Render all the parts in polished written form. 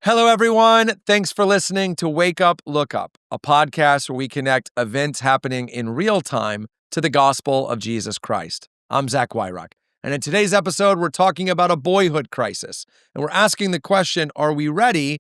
Hello, everyone. Thanks for listening to Wake Up, Look Up, a podcast where we connect events happening in real time to the gospel of Jesus Christ. I'm Zach Wyrock, and in today's episode, we're talking about a boyhood crisis, and we're asking the question, are we ready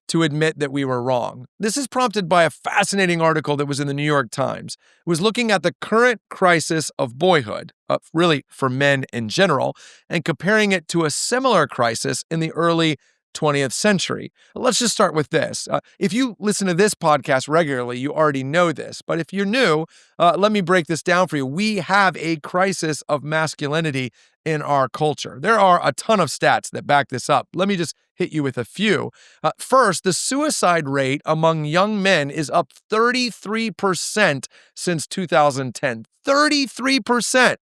to admit that we were wrong? This is prompted by a fascinating article that was in the New York Times. It was looking at the current crisis of boyhood, really for men in general, and comparing it to a similar crisis in the early 20th century. Let's just start with this. If you listen to this podcast regularly, you already know this. But if you're new, let me break this down for you. We have a crisis of masculinity in our culture. There are a ton of stats that back this up. Let me just hit you with a few. First, the suicide rate among young men is up 33% since 2010. 33%.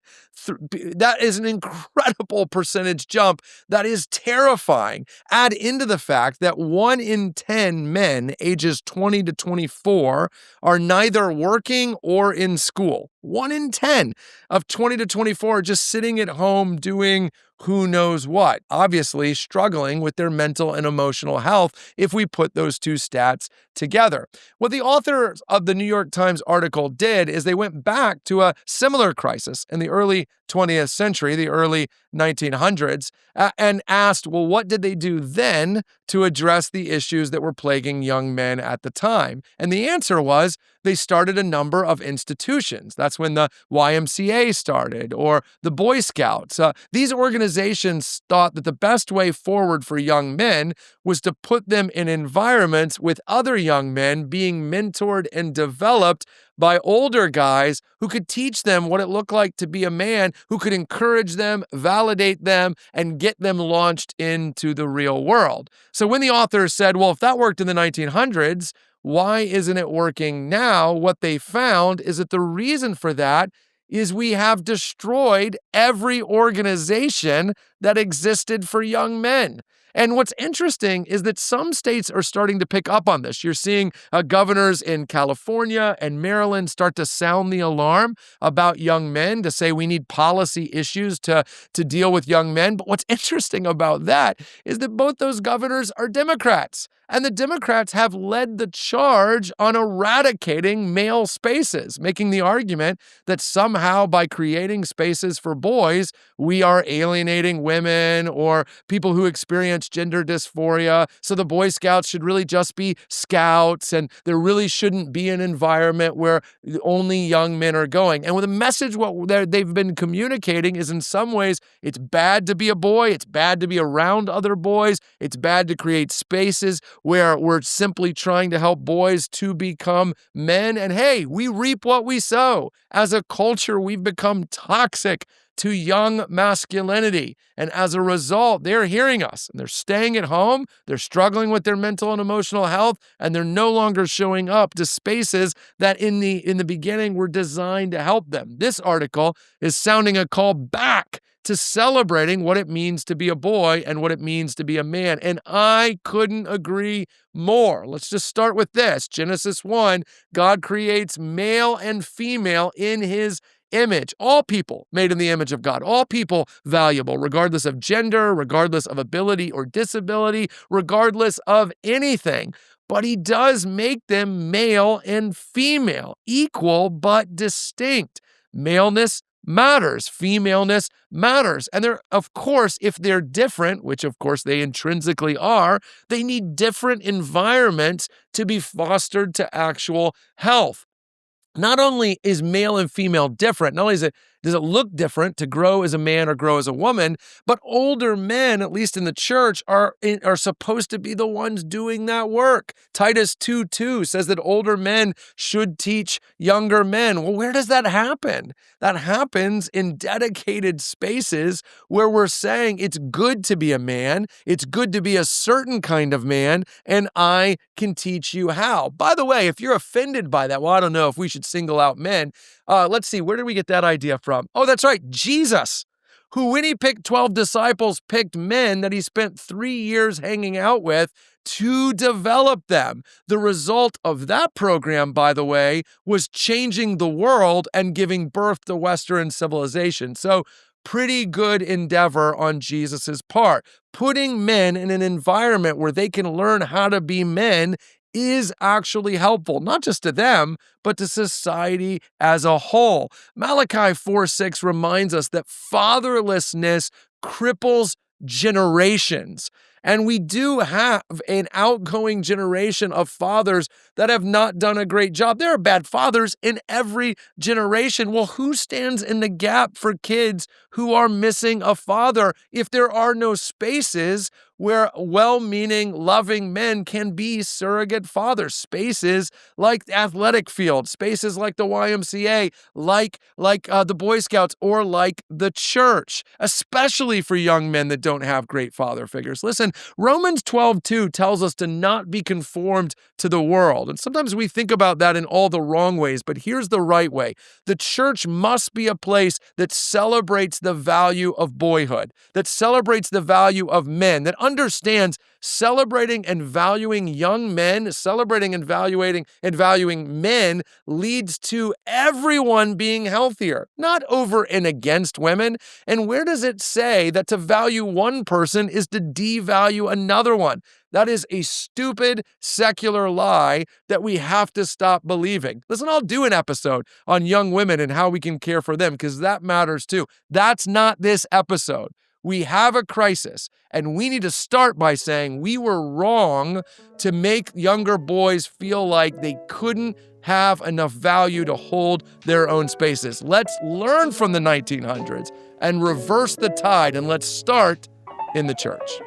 That is an incredible percentage jump. That is terrifying. Add into the fact that 1 in 10 men ages 20 to 24 are neither working or in school. 1 in 10 of 20 to 24 are just sitting at home doing who knows what, obviously struggling with their mental and emotional health if we put those two stats together. What the authors of the New York Times article did is they went back to a similar crisis in the early 20th century, the early 1900s, and asked, well, what did they do then to address the issues that were plaguing young men at the time? And the answer was they started a number of institutions. That's when the YMCA started, or the Boy Scouts. These organizations thought that the best way forward for young men was to put them in environments with other young men being mentored and developed by older guys who could teach them what it looked like to be a man, who could encourage them, validate them, and get them launched into the real world. So when the authors said, well, if that worked in the 1900s, why isn't it working now? What they found is that the reason for that is we have destroyed every organization that existed for young men. And what's interesting is that some states are starting to pick up on this. You're seeing governors in California and Maryland start to sound the alarm about young men, to say we need policy issues to deal with young men. But what's interesting about that is that both those governors are Democrats. And the Democrats have led the charge on eradicating male spaces, making the argument that somehow by creating spaces for boys, we are alienating women or people who experience gender dysphoria. So the Boy Scouts should really just be scouts, and there really shouldn't be an environment where only young men are going. And with the message what they've been communicating is, in some ways, it's bad to be a boy, it's bad to be around other boys, it's bad to create spaces where we're simply trying to help boys to become men. And hey, we reap what we sow. As a culture, we've become toxic to young masculinity. And as a result, they're hearing us and they're staying at home. They're struggling with their mental and emotional health, and they're no longer showing up to spaces that in the beginning were designed to help them. This article is sounding a call back to celebrating what it means to be a boy and what it means to be a man. And I couldn't agree more. Let's just start with this. Genesis 1, God creates male and female in his image. All people made in the image of God. All people valuable, regardless of gender, regardless of ability or disability, regardless of anything. But he does make them male and female, equal but distinct. Maleness matters. Femaleness matters. And they're, of course, if they're different, which of course they intrinsically are, they need different environments to be fostered to actual health. Not only is male and female different, not only does it look different to grow as a man or grow as a woman, but older men, at least in the church, are supposed to be the ones doing that work. Titus 2:2 says that older men should teach younger men. Well, where does that happen? That happens in dedicated spaces where we're saying it's good to be a man, it's good to be a certain kind of man, and I can teach you how. By the way, if you're offended by that, well, I don't know if we should single out men. Let's see, where did we get that idea from? Oh, that's right, Jesus. who, when he picked 12 disciples, picked men that he spent 3 years hanging out with to develop them. The result of that program, by the way, was changing the world and giving birth to Western civilization. So, pretty good endeavor on Jesus's part. Putting men in an environment where they can learn how to be men is actually helpful, not just to them, but to society as a whole. Malachi 4:6 reminds us that fatherlessness cripples generations. And we do have an outgoing generation of fathers that have not done a great job. There are bad fathers in every generation. Well, who stands in the gap for kids who are missing a father if there are no spaces where well-meaning, loving men can be surrogate fathers? Spaces like the athletic field, spaces like the YMCA, like the Boy Scouts, or like the church, especially for young men that don't have great father figures. Listen, Romans 12:2 tells us to not be conformed to the world. And sometimes we think about that in all the wrong ways, but here's the right way. The church must be a place that celebrates the value of boyhood, that celebrates the value of men, that understands celebrating and valuing young men, celebrating and valuing men leads to everyone being healthier, not over and against women. And where does it say that to value one person is to devalue another one? That is a stupid secular lie that we have to stop believing. Listen, I'll do an episode on young women and how we can care for them because that matters too. That's not this episode. We have a crisis, and we need to start by saying we were wrong to make younger boys feel like they couldn't have enough value to hold their own spaces. Let's learn from the 1900s and reverse the tide, and let's start in the church.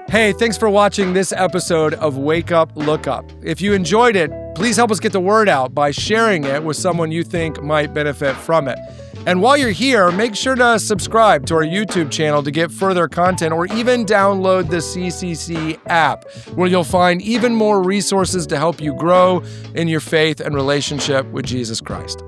Hey, thanks for watching this episode of Wake Up, Look Up. If you enjoyed it, please help us get the word out by sharing it with someone you think might benefit from it. And while you're here, make sure to subscribe to our YouTube channel to get further content, or even download the CCC app, where you'll find even more resources to help you grow in your faith and relationship with Jesus Christ.